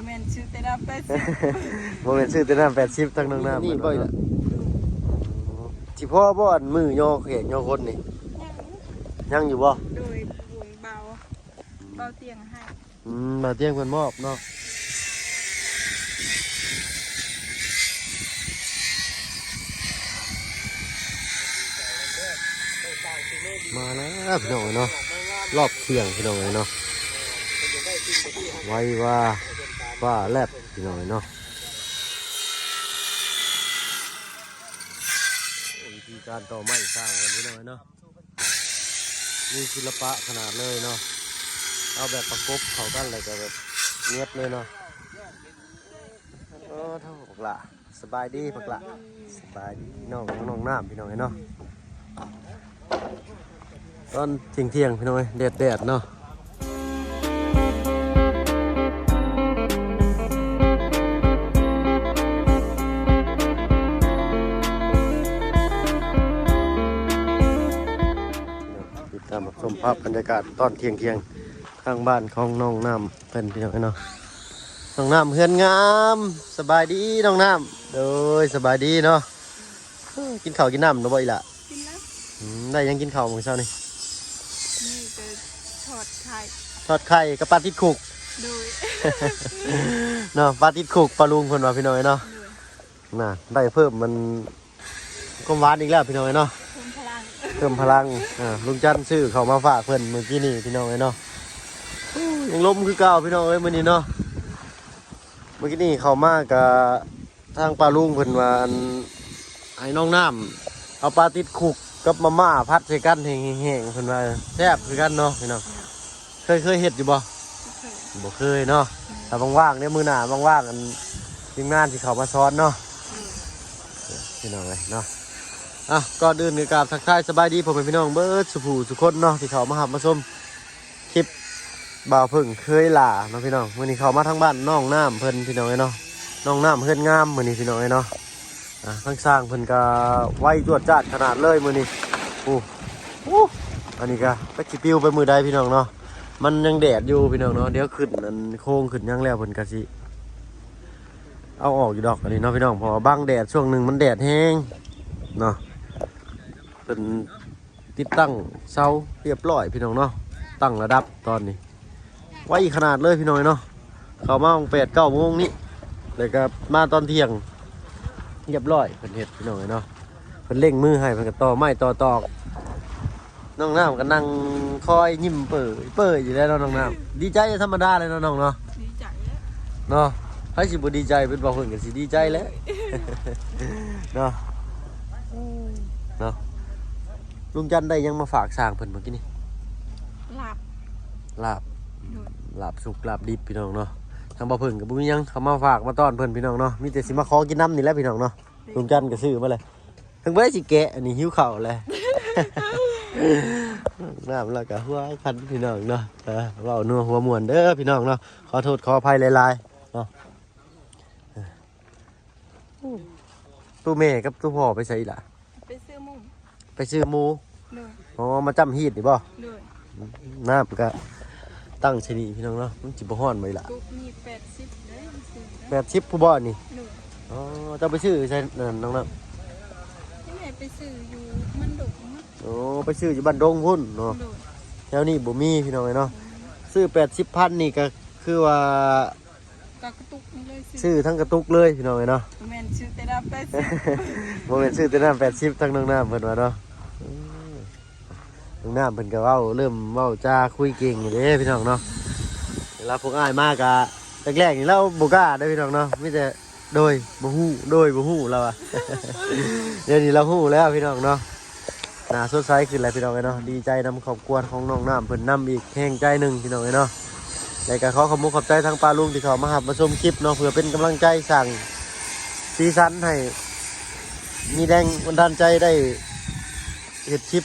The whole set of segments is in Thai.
แม่นชื่อแต่ละ80บ่แม่นซื้อแต่น้ำ80ทั้งน้องน้ำนี่บ่ล่ะสิพ่อบ่อันมือย่อแขนย่อคนนี่ยังอยู่บ่โดยบุญเบาเตียงให้มาเตียงเพิ่นมอบเนาะมาแล้วพี่น้องเนาะรอบเที่ยงพี่น้องเนาะไว้ว่าฟ้าแลบพี่น้องเนาะวิธีการต่อไม้สร้างกันพี่น้องเนาะมีศิลปะขนาดเลยเนาะเอาแบบประกบเข้ากันเลยก็แบบเนียบเลยเนาะเท่าปักละสบายดีปักละสบายดีน้องน้ำพี่น้องเนาะตอนเที่ยงพี่น้องแดดเนาะติดตามชมภาพบรรยากาศตอนเที่ยงข้างบ้านของน้องน้ำเป็นพี่น้องเนาะน้องน้ำเฮือนงามสบายดีน้องน้ำโดยสบายดีเนาะกินข้าวกินน้ำเนาะบ่อยละกินแล้วได้ยังกินข้าวมื้อเช้านี่ก็ทอดไข่กับปลาติดคุกโดย เนาะปลาติดคุกปลาลุงเพิ่นว่าพี่น้อยเนาะน่ะได้เพิ่มมันก็หวานอีกแล้วพี่น้อยเนาะเพิ่มพลังลุงจันทร์ซื้อเขามาฝากเพิ่นเมื่อกี้นี่พี่น้อยเนาะยังลมคือเก่าพี่น้องเอ้ยมื้อนี้เนาะเมื่อกี้นี่เขามากับทางปลาลุงเพิ่นว่าไอ้น้องน้ำเอาปลาติดคุกกับมาม่าพัดใส่กันแห้งๆเพิ่นว่าแซ่บคือกันเนาะพี่น้องเคยเฮ็ดอยู่บ่บ่เคยเนาะถ้าว่างๆเนี่ยมื้อหน้าว่างๆกันทีมงานที่เขามาซ้อนเนาะพี่น้องเลยเนาะก่อนอื่นก็กราบทักทายสบายดีผมเป็นพี่น้องเบิดสุผู้สุคนเนาะที่เขามาหับมาชมคลิปบ่าวพึ่งเคยหล่าเนาะพี่น้องมื้อนี้เขามาทางบ้านน้องน้ำเพิ่นพี่น้องเนาะน้องน้ำเพิ่นงามมื้อนี้พี่น้องเนาะทั้งสร้างเพิ่นก็ไว้จวดจ้าดขนาดเลยมื้อนี้อันนี้ก็ไปสิปิวไปมือใดพี่น้องเนาะมันยังแดดอยู่พี่น้องเนาะเดี๋ยวขึ้นอันโค้งขึ้นยังแล้วเพิ่นก็สิเอาออกอยู่ดอกอันนี้เนาะพี่น้องพอบังแดดช่วงหนึ่งมันแดดแห้งเนาะเป็นติดตั้งเสาเรียบร้อยพี่น้องเนาะตั้งระดับตอนนี้ไว้ขนาดเลยพี่น้องเนาะเขามา8-9 โมงนี้เลยก็มาตอนเที่ยงเรียบร้อยเพิ่นเฮ็ดพี่น้องเนาะเพิ่นเร่งมือให้เพิ่นก็ต่อไม้ต่อตอกน้องน้ำก็นั่งคอยยิ้มเปิดอยู่แล้วน้องน้ำดีใจธรรมดาเลยน้องเนาะดีใจแล้วเนาะให้สิบ่ดีใจเป็นบ่าวเพิ่นก็สิดีใจแล้วเนาะลุงจันได้ยังมาฝากสร้างเพิ่นเมื่อกี้นี่ลาบสุกลาบดิบพี่น้องเนาะทางบ่าวเพิ่นก็บ่มียังเขามาฝากมาต้อนเพิ่นพี่น้องเนาะมีแต่สิมาขอกินน้ำนี่แหละพี่น้องเนาะลุงจันก็ซื้อมาเลยถึงบ่ได้สิแกะอันนี้หิวข้าวเลยน้ำแล้วก็หัวคันพี่น้องเนาะเว้านัวหัวม่วนเด้อพี่น้องเนาะขอโทษขออภัยหลายๆเนาะตู้แม่กับตู้พ่อไปใส่ล่ะไปซื้อหมูอ๋อมาจำฮีดนี่บ่น้ำก็ตั้งชนิดพี่น้องเนาะมันจิบฮ้อนไว้ล่ะกุ๊กมี80เด้80ผู้บ่นี่อ๋อจะไปซื้อใช่น้องน้ำที่ไหนไปซื้ออยู่มันดกมั้งโอ้ไปซื้ออยู่บ้านดงพุ่นเนาะแถวนี้บ่มีพี่น้องเนาะซื้อ80,000นี่ก็คือว่ากระตุกนี่เลยซื้อทั้งกระตุกเลยพี่น้องเนาะแม่นซื้อแต่ละ80บ่แม่นซื้อแต่น้ำ80ทั้งน้องน้ำเพิ่นว่าเนาะน้องน้ำเพิ่นก็เริ่มเว้าจาคุยเก่งอยู่เด้พี่น้องเนาะเวลาพวกอ้ายมากะแรกๆนี่เราบ่กล้าเด้พี่น้องเนาะมีแต่โดยบ่ฮู้เราอะเดี๋ยวนี้เราฮู้แล้วพี่น้องเนาะน่าสดใสขึ้นแล้วพี่น้องเนาะดีใจนำครอบครัวของน้องน้ำเพิ่นนำอีกแห่งใจหนึ่งพี่น้องเนาะและก็ขอบคุณขอบใจทางปลาลุงที่เขามาหับมาชมคลิปเนาะเพื่อเป็นกำลังใจสั่งซีซั่นให้มีแรงบันดาลใจได้เฮ็ดคลิป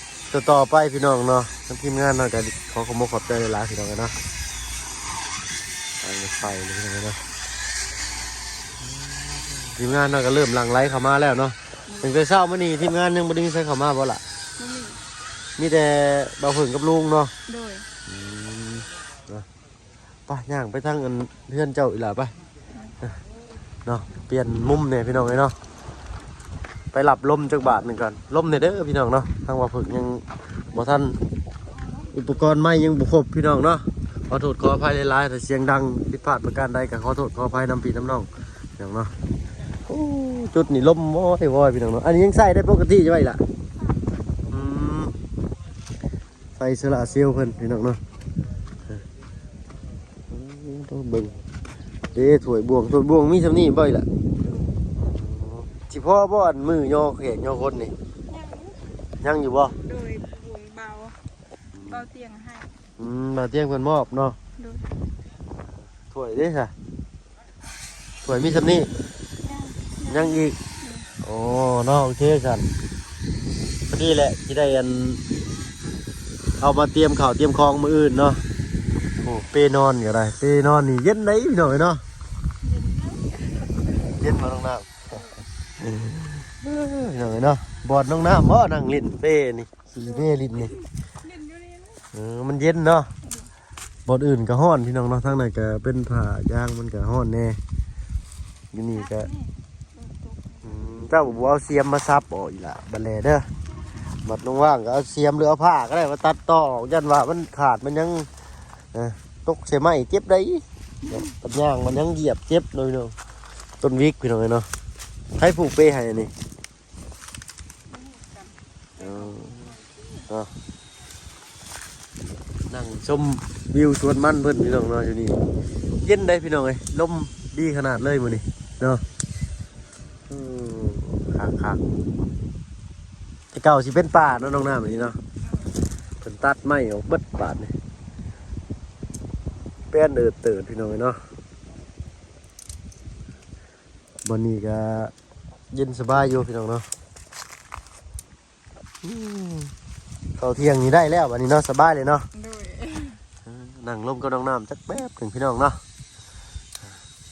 ต่อไปพี่น้องเนาะทั้งทีมงานเนาะก็ขอบคุณขอบใจหลายพี่น้องเนาะไปเลยพี่น้องเนาะทีมงานเนาะก็เริ่มหลั่งไหลเข้ามาแล้วเนาะถึงแต่เช้ามื้อนี้ทีมงานยังบ่ได้มีใครเข้ามาบ่ล่ะมีแต่บ่าวเพิ่งกับลุงเนาะโดย ไปย่างไปทางอันเพื่อนเจ้าอีหล่ะไปเนาะเปลี่ยนมุมเนี่ยพี่น้องเนาะไปหลับลมจักบาทหนึ่งก่อนลมเนี่ยเด้อพี่น้องเนาะทางว่าฝึกยังบ่ทันอุปกรณ์ไม่ยังบุครบพี่น้องเนาะขอโทษขออภัยหลายๆแต่เสียงดังผิดพลาดประการใดก็ขอโทษขออภัยน้ำพี่น้ำน้องพี่น้องเนาะโอ้จุดนี่ลมโว้ยพี่น้องเนาะอันนี้ยังใส่ได้ปกติใช่ไหมล่ะใส่โซลาร์เซลล์เพิ่นพี่น้องเนาะต้องเบิ่งเด้ถวยบวงมีสำนี่บ่อยล่ะสิพ่อบ่อันมือย่อแขนย่อคนนี่ยังอยู่บ่โดยบ่วงเบาเตียงให้มาเตียงเพิ่นมอบเนาะโดยถวยเด้ค่ะถวยมีสำนี่ยังอีกโอ้เนาะโอเคกันพอดีแหละที่ได้อันเอามาเตรียมข้าวเตรียมของมื้ออื่นเนาะโอ้เปนอนก็ได้เปนอนนี่เย็นไหนพี่น้องเนาะเย็นมาตรงน้ำพี่น้องเนาะบอดน้องน้ำบ่นั่งลิ้นเป้นี่ขี่เป้ลิ้นนี่มันเย็นเนาะบอดอื่นก็ฮ้อนพี่น้องเนาะทางไหนก็เป็นผ้ายางมันก็ฮ้อนแน่อยู่นี่ก็เจ้าบัวเอาเสียมมาซับอีกละบันเลเด้อบัดว่างๆก็เอาเสียมหรือเอาผ้าก็ได้มาตัดต่อยันว่ามันขาดมันยังตกเสียไหมเจ็บได้ปัญญางมันยังเหยียบเจ็บเลยเนาะต้นวิกพี่น้องเนาะให้ผูกเป้ให้นี่นั่งชมวิวสวนมันเพิ่นพี่น้องเนาะอยู่นี่เย็นได้พี่น้องเลยลมดีขนาดเลยมื้อนี้เนาะคักแต่เก่าสิเป็นป่าเนาะน้องน้ำแบบนี้เนาะเพิ่นตัดไม้ออกเบิดป่านี่แป้นเติดพี่น้องเนาะบนนี้ก็เย็นสบายอยู่พี่น้องเนาะเข้าเที่ยงนี้ได้แล้ววันนี้เนาะสบายเลยเนาะนั่งลมกับน้องน้ำจักแป๊บถึงพี่น้องเนาะ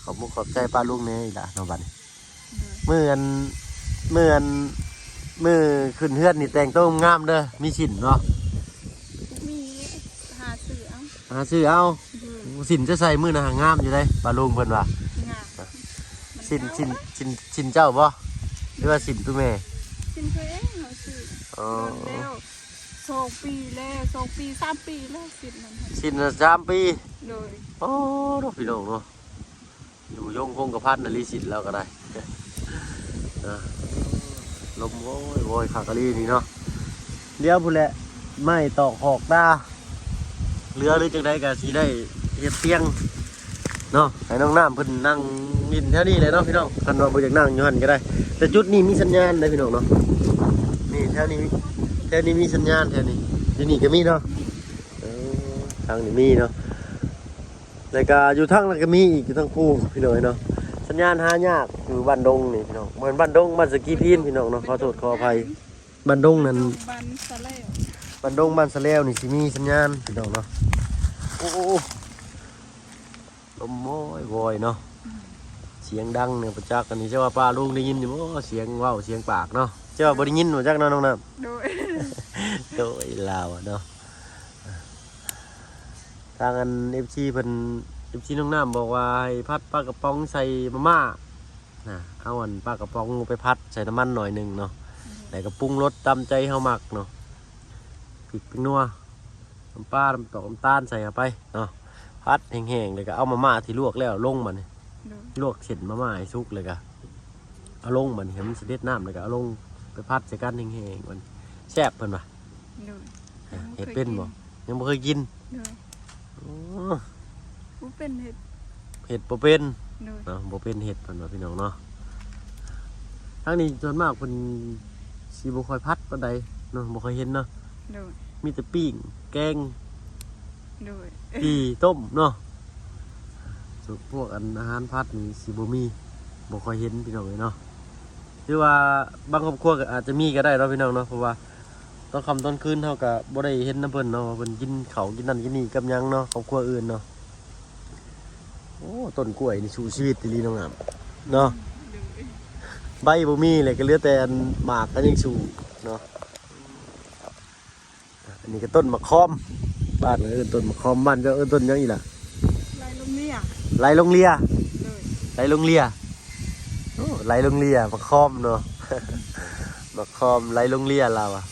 ขอบมุกขอบใจป้าลุงเนี่ยอีกละน้องบัดนี้เมื่อขึ้นเฮือนนี่แต่งตัวงามเด้อมีสินเนาะมีหาซื้อเอาสินจะใส่มือนะงามอยู่ได้ป้าลุงเพิ่นว่าสินเจ้าบ่หรือว่าสินตัวแม่สินตัวเองเราซื้อแล้ว2 ปีแล้ว2 ปี 3 ปีแล้วสิน3 ปีโดยโอ้พี่น้องเนาะอยู่ยงคงกระพันนาลีสินแล้วก็ได้ลมโว้ยขากะลีนี่เนาะเดี๋ยวพูดแหละไม่ตอกหอกตาเรือหรือจังใดก็สิได้เฮ็ดเตียงเนาะให้น้องน้ำเพิ่นนั่งมินแถวนี้เลยเนาะพี่น้องคันว่าบ่อยากนั่งอยู่หั่นก็ได้แต่จุดนี้มีสัญญาณได้พี่น้องเนาะนี่แถวนี้มีสัญญาณแถวนี้ที่นี่ก็มีเนาะทางนี้มีเนาะแล้วก็อยู่ทางนั้นก็มีอีกอยู่ทางคู่พี่น้องเนาะสัญญาณหายากอยู่บ้านดงนี่พี่น้องเหมือนบ้านดงบ้านสกีพีนพี่น้องเนาะขอโทษขออภัยบ้านดงนั่นบ้านดงบ้านสะแล้วนี่สิมีสัญญาณพี่น้องเนาะโอ้ลมโวยเนาะเสียงดังเนี่ยประจักษ์อันนี้เจ้าว่าป้าลุงได้ยินอยู่บ่เสียงว่าวเสียงปากเนาะเจ้าว่าบ่ได้ยินบ่จักเนาะน้องน้ำโดยลาวเนาะทางอัน FC เพิ่น FC น้องน้ำบอกว่าให้พัดปลากระป๋องใส่มาม่าเอาอันปลากระป๋องไปพัดใส่น้ำมันหน่อยนึงเนาะแล้วก็ปรุงรสตามใจเฮามักเนาะพริกนัวน้ำปลาน้ำตาลน้ำตาลใส่เข้าไปเนาะพัดแห้งๆเลยก็เอามาม่าที่ลวกแล้วลงมันลวกเสร็จมาม่าให้สุกเลยก็เอาลงมันเห็นมันสิเด็ดน้ำเลยก็เอาลงไปพัดใส่กันแห้งๆมันแซ่บเพิ่นว่ะเฮ็ดเป็นบ่ยังบ่เคยกินเป็นเห็ดบ่เป็นเนาะบ่เป็นเห็ดเพิ่นว่าพี่น้องเนาะทางนี้ส่วนมากเพิ่นสิบ่ค่อยพัดปานใดเนาะบ่ค่อยเห็นเนาะมีแต่ปิ้งแกงปีต้มเนาะส่วนพวกอาหารพัดนี่สิบ่มีบ่ค่อยเห็นพี่น้องเนาะหรือว่าบางครอบครัวก็อาจจะมีก็ได้เนาะพี่น้องเนาะเพราะว่าตอนค่ำตอนคืนเฮาก็บ่ได้เห็นน้ำเพิ่นเนาะเพิ่นกินข้าวกินนั่นกินนี่กับหยังเนาะครอบครัวอื่นเนาะโอ้ต้นกล้วยนี่สู้ชีวิตอีหลีน้องน้ำเนาะใบบ่มีเลยก็เหลือแต่หมากก็ยังสู้เนาะอันนี้ก็ต้นมะขามบ้านต้นมะขามบ้านก็ต้นหยังอีกล่ะ ไหลลงเรีย เลย ไหลลงเรียโอ้ไหลลงเรียมาคอมเนาะ มาคอมไหลลงเรียเราอะ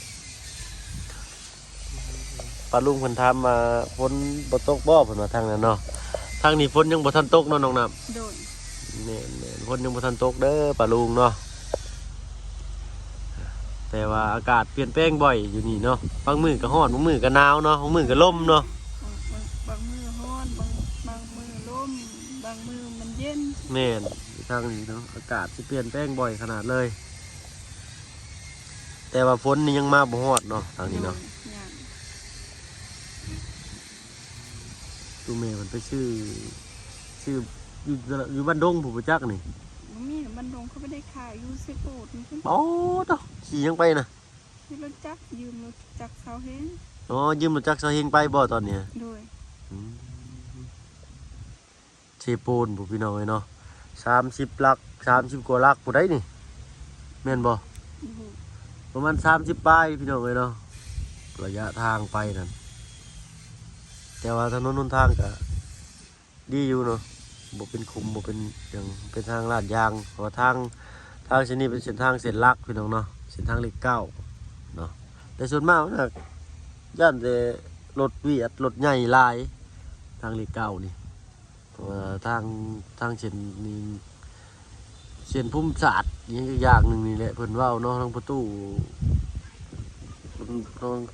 ปลาลุงเพิ่นทำมาฝนบ่ตกบ่เพิ่นมาทางนั้นเนาะทางนี้ฝนยังบ่ทันตกเนาะน้องน้ำ โดย เนี่ยฝนยังบ่ทันตกเด้อปลาลุงเนาะแต่ว่าอากาศเปลี่ยนแปลงบ่อยอยู่นี่เนาะบางมื้อก็ร้อนบางมื้อก็หนาวเนาะบางมื้อก็ลมเนาะ บางมือร้อนบางมือลมบางมือมันเย็น แม่นทางนี้เนาะอากาศสิเปลี่ยนแปลงบ่อยขนาดเลย แต่ว่าฝนนี่ยังมาบ่ฮอดเนาะทางนี้เนาะ อย่าง ตูเมย์มันไปชื่ออยู่บ้านดงผู้ประจักษ์นี่ มันมีบันดงเขาไม่ได้ขายอยู่เซโกดมันขึ้น โอ้ตอขี่ยังไปนะ ที่รถจักรยืมรถจักรเสาเฮง อ๋อยืมรถจักรซาเฮงไปบ่ตอนเนี้ย โดย อืมเชโปนผู้พี่น้องเอ้ยเนาะ30 ลัก30 กว่าลักผู้ใดนี่แม่นบ่ อยู่ ประมาณ30 ป้ายพี่น้องเอ้ยเนาะระยะทางไปนั่นแต่ว่าถนนหนทางก็ดีอยู่เนาะบ่เป็นคุมบ่เป็นอย่างเป็นทางลาดยางเพราะว่าทางเส้นนี้เป็นเส้นทางเส้นหลักพี่น้องเนาะเส้นทางเลข9เนาะแต่ส่วนมากมันก็ย่านแต่รถเวียดรถใหญ่หลายทางเลข9นี่เพราะว่าทางเส้นนี้เส้นพุ่มศาสตร์อย่างหนึ่งนี่แหละเพิ่นเว้าเนาะทางประตู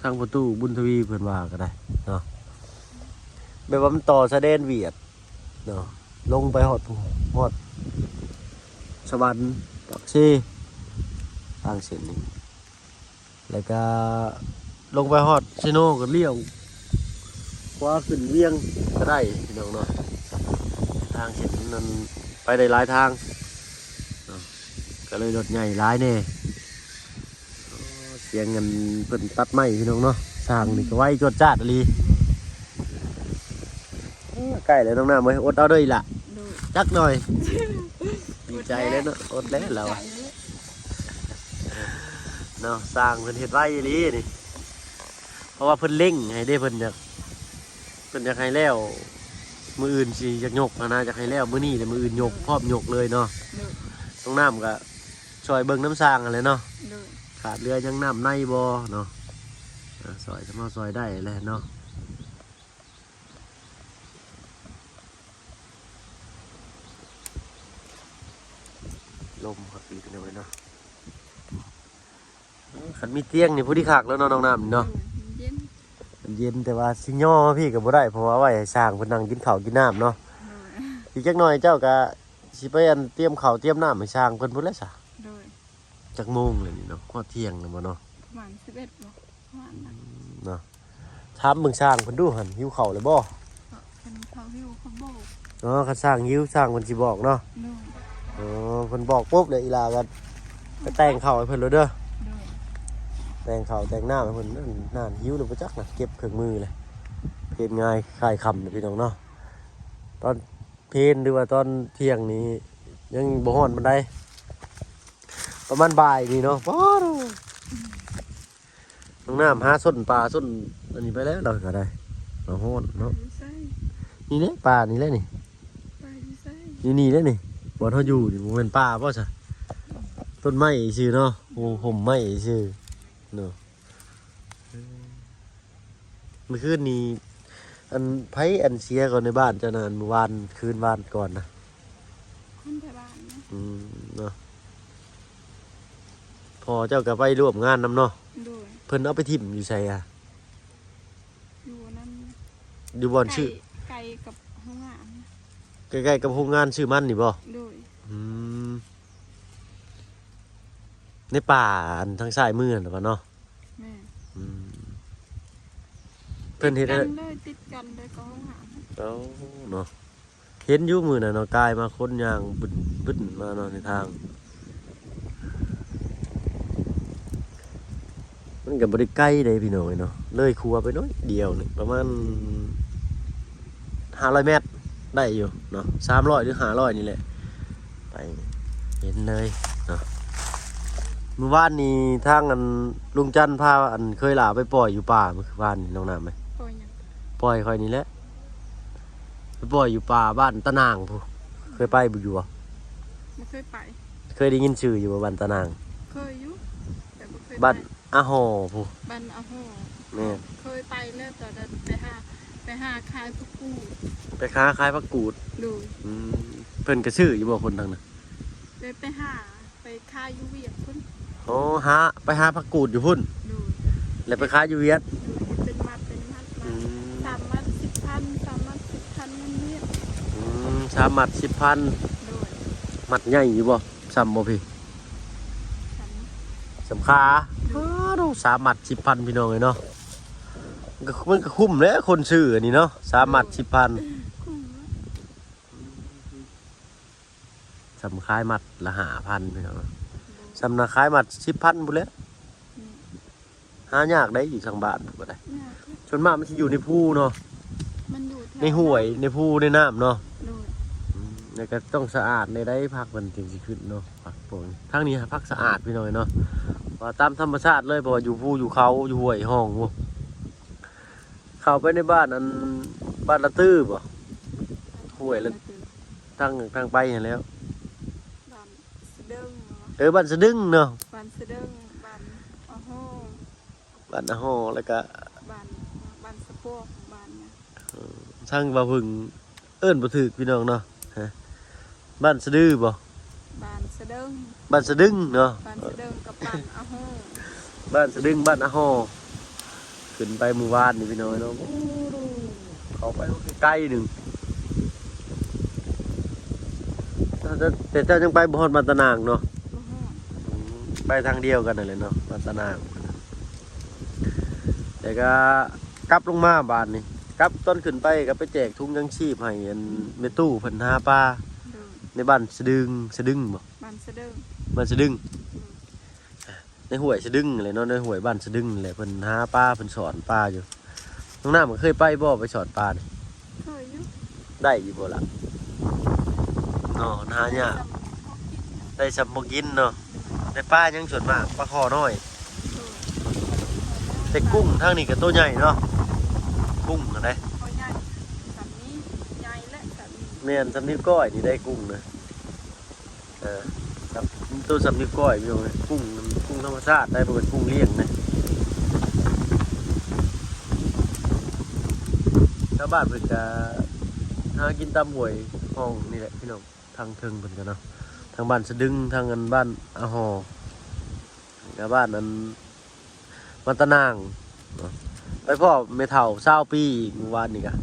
ทางประตูบุญทวีเพิ่นว่าก็ได้เนาะแบบว่ามันต่อสะแดนเวียดเนาะลงไปฮอดสวรรค์ปักซีทางเส้นนี้แล้วก็ลงไปฮอดซิโนก็เลี้ยวขวาขึ้นเวียงก็ได้พี่น้องเนาะทางเส้นนั้นไปได้หลายทางเนาะก็เลยรถใหญ่หลายแน่เสียงเงินเพิ่นตัดไม้พี่น้องเนาะสร้างนี่ก็ไว้จวดจ้าดอีหลีใกล้แล้วน้องน้ำเว้ยอดเอาเด้ออีหล่ะ โดย จักหน่อย ดีใจเลยเนาะอดแล้วเรา ใจ อะ เลย เนาะสร้างเพิ่นเฮ็ดไว้อีหลีนี่เพราะว่าเพิ่นเล่งให้ได้เพิ่นอยากให้แล้วมืออื่นสิอยากยกนะอยากให้แล้วมื้อนี้แต่มืออื่นยกพร้อมยกเลยเนาะ โดย น้องน้ำก็ช่วยเบิ่งน้ำสร้างอะไรเนาะ โดย ขาดเรือยังน้ำในบ่เนาะซอยจะมาซอยได้แหละเนาะลมครับปีกันเอาไว้เนาะขันมีเตียงนี่ผู้ที่ขากแล้วเนาะน้องน้ำนี่เนาะ เย็น มันเย็นแต่ว่าสิย่อพี่ก็บ่ได้เพราะว่าไว้ให้สร้างเพิ่นนั่งกินข้าวกินน้ำเนาะ โดย อีกจักหน่อยเจ้าก็สิไปอันเตรียมข้าวเตรียมน้ำให้สร้างเพิ่นพุ่นแล้วซะ โดย จักโมงเลยนี่เนาะฮอดเที่ยงแล้วบ่เนาะ ประมาณ11บอกประมาณนั้น เนาะถามเบิ่งสร้างเพิ่นดูหั่นหิวข้าวเลยบ่ เป็นเขาหิวเขาโบก เนาะคันสร้างหิวสร้างเพิ่นสิบอกเนาะ โดย อ๋อเพิ่นบอกปุ๊บเลยอีหลาก็ไปแต่งข้าวให้เพิ่นเลยเด้อ โดย แต่งข้าวแต่งน้ำให้เพิ่นนั่นหิวเลยบ่จักน่ะเก็บเครื่องมือเลยเพลนง่ายคลายค่ำนะพี่น้องเนาะตอนเพลนหรือว่าตอนเที่ยงนี้ยังบ่ฮ้อนปานใดประมาณบ่ายนี่เนาะป๊อดน้องน้ำหาส้นปลาส้นอันนี้ไปแล้วเราก็ได้เราฮ้อนเนาะ อยู่ไส้ นี่แหละปลานี่แหละนี่ ไปอยู่ไส้ นี่แหละนี่บ่เฮาอยู่นี่บ่แม่นปลาบ่ซะต้นไม้ซื่อเนาะโอ้ห่มไม้ซื่อเนาะเมื่อคืนนี้อันไผอันเสียก่อนในบ้านเจ้านานเมื่อวานคืนวานก่อนนะ คนไทยบ้านนะ เนาะพอเจ้าก็ไปร่วมงานนำเนาะ โดย เพิ่นเอาไปทิ่มอยู่ไสอ่ะ อยู่นั้น อยู่บ่อนชื่อ ไกลกับห้องอาบนะ ใกล้ๆกับโรงงานชื่อมันนี่บ่ โดย อืมในป่าอันทางซ้ายมือนั่นน่ะบ่เนาะ แม่ อืมเพิ่นเฮ็ด กั ให้ นเลยติดกันเลยกับห้องอาบนะ เอาเนาะเห็นอยู่มื้อน่ะเนาะกายมาคนย่างบึ้นมาเนาะในทางมันก็บ่ได้ไกลเด้พี่น้องเนาะเลยครัวไปน้อยเดียวนี่ประมาณ500 เมตรได้อยู่เนาะ300หรือ500นี่แหละไปเห็นเลยเนาะเมื่อวานนี้ทางอันลุงจันทร์พาอันเคยหลาไปปล่อยอยู่ป่าเมื่อวานนี่น้องน้ำไหม ตัวยัง ปล่อยค่อยนี่แหละ ไปปล่อยอยู่ป่าบ้านตะนางพูเคยไปบ่อยู่บ่ ไม่เคยไป เคยได้ยินชื่ออยู่บ่บ้านตะนาง เคยอยู่แต่ไม่เคยไป บ้านอาหอพู บ้านอาโห แม่น เคยไปแล้วแต่เดินไปหาขายพวกกู ไปค้าขายผักกูด ดู เพิ่นก็ชื่ออยู่บ่คนทางนั้น ไปหาไปขายอยูเวียดพุ่น โอ้ไปหาผักกูดอยู่พุ่น ดู แล้วไปค้ายอยู่เวียด ดูเป็นมัดมา3 มัด 10,000 3 มัด 10,000มันเวียด 3 มัด 10,000 ดู มัดใหญ่อยู่บ่ซ้ำบ่พี่ ฉัน สำคาดู3 มัด 10,000พี่น้องเอ้ยเนาะมันก็คุ้มแล้วคนซื้ออันนี้เนาะ3 มัด 10,000 คุ้ม สำคายมัดละ5,000พี่น้องสำนักขายมัด 10,000พุ่นแหล้วหายากได้อยู่ทางบ้านบ่ได้ส่วนมากมันสิอยู่ในภูเนาะ มันอยู่แถว ในห้วยในภูในน้ำเนาะ ดู แล้วก็ต้องสะอาดในได้พักมันถึงสิขึ้นเนาะพักโป่งทางนี้พักสะอาดพี่น้อยเนาะว่าตามธรรมชาติเลยเพราะว่าอยู่ภูอยู่เขาอยู่ห้วยห้องบ่เข้าไปในบ้านอันบ้านละตื้อบ่ห้วยละทางไปเห็นแล้ว บ้านสะเดิง บ้านสะดึงเนาะ บ้านสะเดิงบ้านอาโห บ้านอาห้อแล้วก็ บ้านสะโพกบ้านเนี่ย ทางบ่าพึ่งเอิ้นบ่ถูกพี่น้องเนาะฮะบ้านสะดือบ่ บ้านสะเดิง บ้านสะดึงเนาะ บ้านสะเดิงกับบ้านอาโห บ้านสะดึงบ้านอาห้อขึ้นไปหมู่บ้านนี่พี่น้อยเนาะเข้าไปใกล้ๆหนึงแต่เจ้ายังไปบ่ฮอดบ้านตะนางเนาะ อาโห ไปทางเดียวกันนั่นแหละเนาะบ้านตะนางแต่ก็กลับลงมาบ้านนี่กลับต้นขึ้นไปก็ไปแจกถุงยังชีพให้อันแม่ตู้เพิ่นหาปลา ดู ในบ้านสะดึงบ่ บ้านสะเดิง บ้านสะดึงในห้วยสะดึงอะไรเนาะในห้วยบ้านสะดึงแหละเพิ่นหาปลาเพิ่นสอนปลาอยู่น้องน้ำมันเคยไปบ่ไปสอนปลานี่ เคยอยู่ ได้อยู่บ่ล่ะเนาะหายากได้สัมบ่กินเนาะได้ปลายังส่วนมากปลาคอน้อย แต่กุ้งทางนี้ก็ตัวใหญ่เนาะกุ้งอะไร พอใหญ่สามีใหญ่และสามี แม่นสำนิ้วก้อยนี่ได้กุ้งนะครับตัวสำนิ้วก้อยพี่น้องเอ้ยกุ้งธรรมชาติได้บ่เป็นกุ้งเลี้ยงนะชาวบ้านเพิ่นก็หากินตามห้วยห้องนี่แหละพี่น้องทางเทิงเพิ่นก็เนาะทางบ้านสะดึงทางอันบ้านอาหอกับบ้านนั้นบ้านตะนางเนาะไปพ่อแม่เฒ่า20 ปีอีกเมื่อวานนี่ก็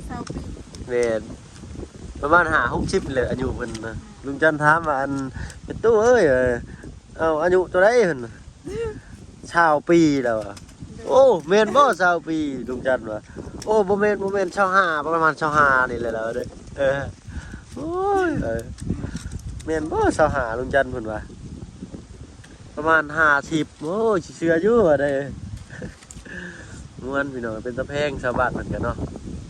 เศร้าปี แม่นประมาณ50-60เลยอายุเพิ่นนะลุงจันทร์ถามว่าอันเป็นตู้เอ้ยเอาอายุเท่าไรเพิ่น20 ปีแล้วอะโอ้แม่นบ่20 ปีลุงจันทร์ว่าโอ้บ่แม่น25ประมาณ25นี่แหละแล้วเด้อโอ้ยแม่นบ่25ลุงจันทร์เพิ่นว่าประมาณ50โอ้ยสิเชื่ออยู่ว่าได้ม่วนพี่น้องเป็นตะแพงชาวบ้านเหมือนกันเนาะ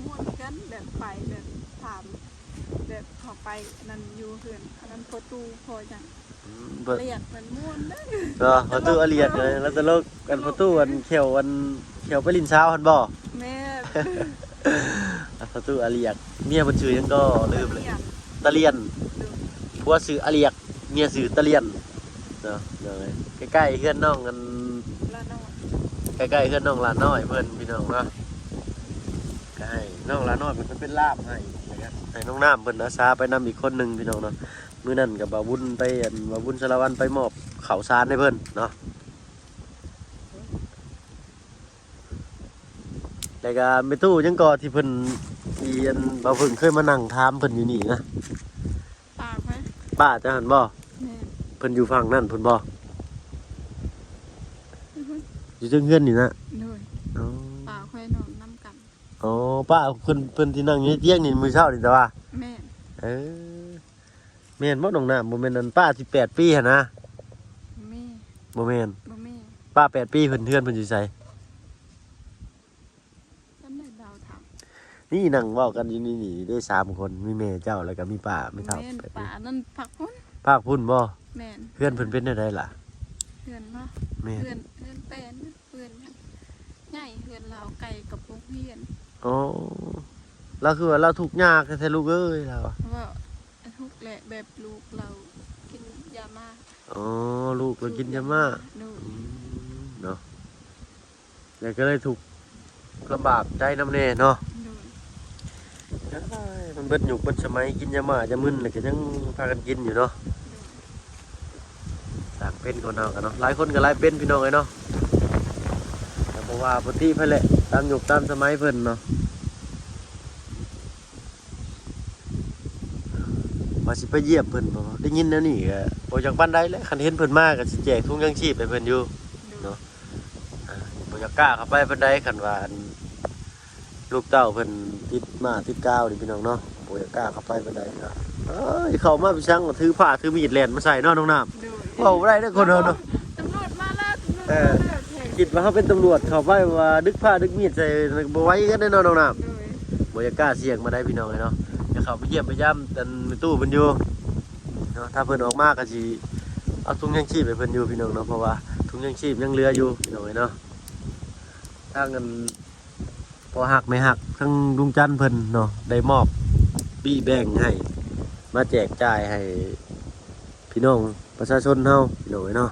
ม่วนกันแบบไปแบบถามแบบเขอไปนั่นอยู่เพื่อนอันนั้นพอตูพอจัง เบิด เรียกมันม่วนได้ เนาะประตูอเลียดเลยแล้วตลกกันประตูอันเขียวไปลินเช้าหันบ่ แม่ ประตูอเลียดเมียเพิ่นชื่อหยังก็ลืมเลย รีก ตะเลียน ดู ผัวชื่ออเลียดเมียชื่อตะเลียนเนาะใกล้ๆเฮือนน้องกัน ละนอน ใกล้ๆเฮือนน้องหลานน้อยเพิ่นพี่น้องเนาะก็ให้น้องหลานน้อยเพิ่นเป็นลาบให้นะครับให้น้องน้ำเพิ่นอาสาไปนำอีกคนหนึงพี่น้องเนาะมื้อนั้นก็บ่าวบุญไปบ่าวบุญสารวัตรไปมอบข้าวสารให้เพิ่นเนาะ แล้วก็ไปตู้ยังก่อที่เพิ่นมีอันบ่เพิ่งเคยมานั่งถามเพิ่นอยู่นี่นะ ปากไหม ป้าจะหันบ่ แม่ เพิ่นอยู่ฝั่งนั่นเพิ่นบ่อยู่เทิงเฮือนนี่นะ เลย อ๋อ ปากค่อยนอนน้ำกัน อ๋อป้าเพิ่นที่นั่งอยู่ในเตียงนี่มื้อเช้านี่แต่ว่า แม่ เออแม่นบ่น้องน้ำบ่แม่นอันป้า18 ปีหั่นนะ แม่ บ่แม่น บ่แม่ ป้า8 ปีเพิ่นเฮือนเพิ่นอยู่ไส จำได้ดาวถาม นี่นั่งเว้ากันอยู่นี่ได้3 คนมีแม่เจ้าแล้วก็มีป้าไม่เท่า แม่น 8ปี ป่านั่นผักพ้น ภาคพุ่นบ่ แม่น เฮือนเพิ่นเป็นได้ไดล่ะ เพื่อนเนาะ แม่น เพื่อนแปลนเพื่อนใหญ่เพื่อนเราไก่กับพวกเพื่อน อ๋อ เราคือว่าเราทุกข์ยากแท้ๆลูกเอ้ยเราอะ ว่าทุกแหละแบบลูกเรากินยามา อ๋อลูกเรากินยาม่า โดย เนาะแล้วก็เลยถูกลำบากใจน้ำเน่เนาะ โดย มันเบิดหยุกเบิดสมัยกินยาม่าจะมึนเลยก็ยังพากันกินอยู่เนาะต่างเป็นคนเอากันเนาะหลายคนก็หลายเป็นพี่น้องเลยเนาะแต่เพราะว่าปกติเพิ่นแหละตามหยุกตามสมัยเพิ่นเนาะว่าสิไปเยี่ยมเพิ่นบ่ได้ยินแนวนี้ก็บ่อยากปานใดแหละคันเห็นเพิ่นมาก็สิแจกถุงยังชีพให้เพิ่นอยู่ โดย บ่อยากกล้าเข้าไปปานใดคันว่าอันลูกเต้าเพิ่นติดมาติดกาวนี่พี่น้องเนาะบ่อยากกล้าเข้าไปปานใดเนาะเอ้ยเข้ามาไปสั่งก็ถือผ้าถือมีดแล่นมาใส่เนาะน้องน้ำ โดย เว้าบ่ได้เด้อคนเฮาเนาะ ตำรวจมาแล้วตำรวจมาแล้วแข่ง คิดว่าเขาเป็นตำรวจเขาไปว่าดึกผ้าดึกมีดใส่บ่ไหว้กันแน่นอนน้องน้ โดย ำบ่อยากกล้าเสี่ยงมาได้พี่น้องเลยเนาะจะเข้าไปเยี่ยมไปย่ำแต่ในตู้เพิ่นอยู่เนาะถ้าเพิ่นออกมาก็สิเอาถุงยังชีพให้เพิ่นอยู่พี่น้องเนาะเพราะว่าถุงยังชีพยังเหลืออยู่พี่น้องเนาะทางเงินพอหักไม่หักทั้งลุงจันทร์เพิ่นเนาะได้มอบบี้แบ่งให้มาแจกจ่ายให้พี่น้องประชาชนเฮาพี่น้องเนาะ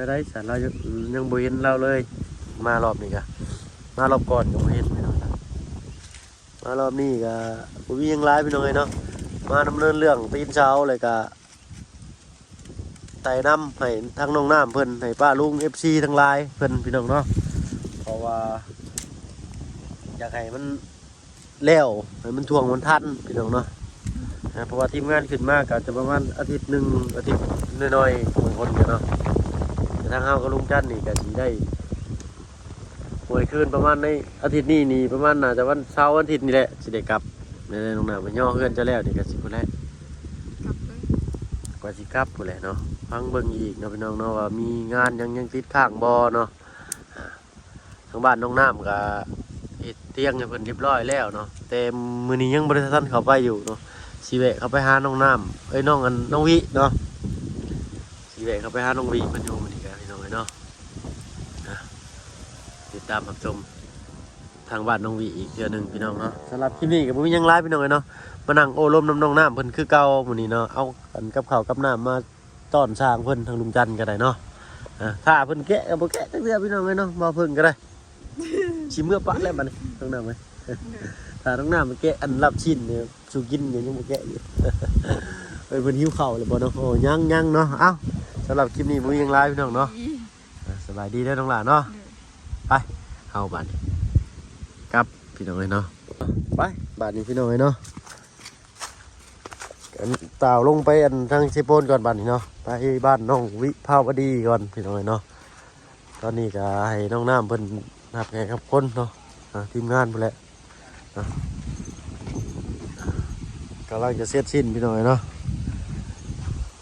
ได้สารเรายังบ่เห็นเราเลยมารอบนี้กะมารอบก่อนก็บ่เห็นพี่น้องนะมารอบนี้ก็บ่มีหยังหลายพี่น้องเอ้ยเนาะมาดำเนินเรื่องตีนเช้าเลยก็ไต่น้ำให้ทางน้องน้ำเพิ่นให้ป้าลุง FC ทั้งหลายเพิ่นพี่น้องเนาะเพราะว่าอยากให้มันแล้วให้มันท่วงมันทันพี่น้องเนาะเพราะว่าทีมงานขึ้นมาก็จะประมาณอาทิตย์หนึงอาทิตย์น้อยๆบางคนเนาะทางเฮากับลุงจันนี่ก็สิได้หวยคืนประมาณในอาทิตย์นี้นี่ประมาณน่าจะวันเสาร์วันอาทิตย์นี่แหละสิได้กลับในโรงหนังมันย่อเฮือนจะแล้วนี่ก็สิพุ่นแหละ กลับเลย กว่าสิกลับพุ่นแหละเนาะฟังเบิ่งอีกเนาะพี่น้องเนาะว่ามีงานยังติดข้างบ่เนาะทางบ้านน้องน้ำก็เฮ็ดเตียงให้เพิ่นเรียบร้อยแล้วเนาะแต่มื้อนี้ยังบ่ได้ทันเข้าไปอยู่เนาะสิแวะเข้าไปหาน้องน้ำน้องน้องวิเนาะสิแวะเข้าไปหาน้องวิเพิ่นอยู่มื้อนี้ก็พี่น้องเนาะ ติดตามรับชมทางบ้านน้องวีอีกเทื่อหนึงพี่น้องเนาะสำหรับคลิปนี้ก็บ่มีหยังหลายพี่น้องเนาะมานั่งโอ้ลมน้องน้ำเพิ่นคือเก่ามื้อนี้เนาะเอากันกับข้าวกับน้ำมาต้อนสร้างเพิ่นทางลุงจันทร์ก็ได้เนาะถ้าเพิ่นแกะก็บ่แกะจักเทื่อพี่น้องเนาะบ่เพิ่นก็ได้ สิเมื่อปะแล้วบัดนี้น้องน้ำเอ้ยถ้าน้องน้ำมันแกะอันรับชิ้นเนี่ยสุกินยังบ่แกะอยู่ เพิ่นหิวข้าวเลยบ่เนาะโอ้ยังเนาะเอ้าสำหรับคลิปนี้บ่มีหยังหลายพี่น้องเนาะสบายดีเด้อน้องหลานเนาะ ไปเอาบ้านครับพี่น้องเลยเนาะไปบ้านนี้พี่น้องเลยเนาะกันต่าวลงไปอันทางเชโปนก่อนบ้านนี้เนาะไปบ้านน้องวิภาวดีก่อนพี่น้องเลยเนาะตอนนี้ก็ให้น้องน้ำเพิ่นนับแขกกับคนเนาะทีมงานไปแหละกำลังจะเสร็จสิ้นพี่น้องเลยเนาะ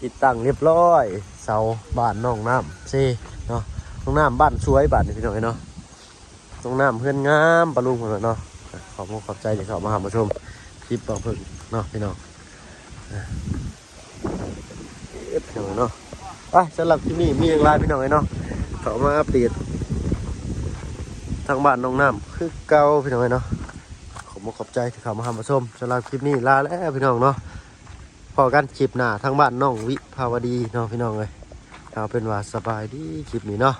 ติดตั้งเรียบร้อยเสาบ้านน้องน้ำเนาะน้องน้ำบ้านสวยบ้านนี้พี่น้องเลยเนาะตรงน้ำเพื่อนงามปลาลุงคนละเนาะขอบใจที่เขามาหามาชมคลิปบอกเพิ่งเนาะพี่น้องพี่น้องเนาะไปสำหรับที่นี่มีอย่างไรพี่น้องเนาะเขามาอัปเดตทางบ้านน้องน้ำคือเก่าพี่น้องเนาะขอบใจที่เขามาหามาชมสำหรับคลิปนี้ลาแล้วพี่น้องเนาะพอกันคลิปหน้าทางบ้านน้องวิภาวดีเนาะพี่น้องเลยเอาเป็นว่าสบายดีคลิปนี้เนาะ